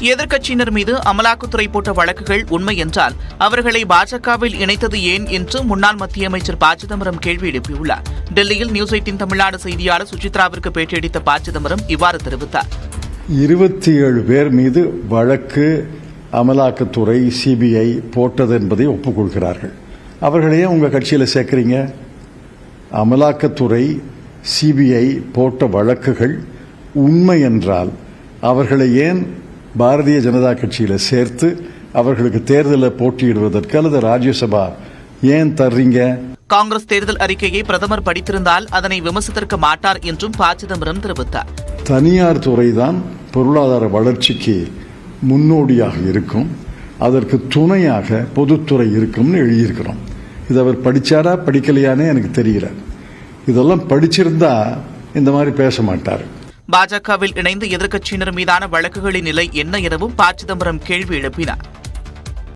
எதிர்க்கட்சியினர் மீது அமலாக்கத்துறை போட்ட வழக்குகள் உண்மை என்றால் அவர்களை பாஜகவில் இணைத்தது ஏன் என்று முன்னாள் மத்திய அமைச்சர் ப. சிதம்பரம் கேள்வி எழுப்பியுள்ளார். டெல்லியில் நியூஸ் 18 தமிழ்நாடு செய்தியாளர் சுசித்ராவிற்கு பேட்டியளித்த ப. சிதம்பரம் இவ்வாறு தெரிவித்தார். 27 பேர் மீது வழக்கு அமலாக்கத்துறை சிபிஐ போட்டது என்பதை ஒப்புக்கொள்கிறார்கள். அவர்களையே உங்க கட்சியில் சேர்க்கிறீங்க? அமலாக்கத்துறை சிபிஐ போட்ட வழக்குகள் உண்மை என்றால் அவர்களை ஏன் பாரதிய ஜனதா கட்சியில் சேர்த்து அவர்களுக்கு தேர்தலில் போட்டியிடுவதற்கு அல்லது ராஜ்யசபா ஏன் தர்றீங்க? காங்கிரஸ் தேர்தல் அறிக்கையை பிரதமர் படித்திருந்தால் அதனை விமர்சித்திருக்க மாட்டார் என்றும் ப. சிதம்பரம் தெரிவித்தார். தனியார் துறைதான் பொருளாதார வளர்ச்சிக்கு முன்னோடியாக இருக்கும், அதற்கு துணையாக பொதுத்துறை இருக்கும்னு எழுதியிருக்கிறோம். இது அவர் படிச்சாரா படிக்கலையானே எனக்கு தெரியல. இதெல்லாம் படிச்சிருந்தா இந்த மாதிரி பேச மாட்டார். பாஜகவில் இணைந்து எதிர்க்கட்சியினர் மீதான வழக்குகளின் நிலை என்ன எனவும் ப. சிதம்பரம் கேள்வி எழுப்பினார்.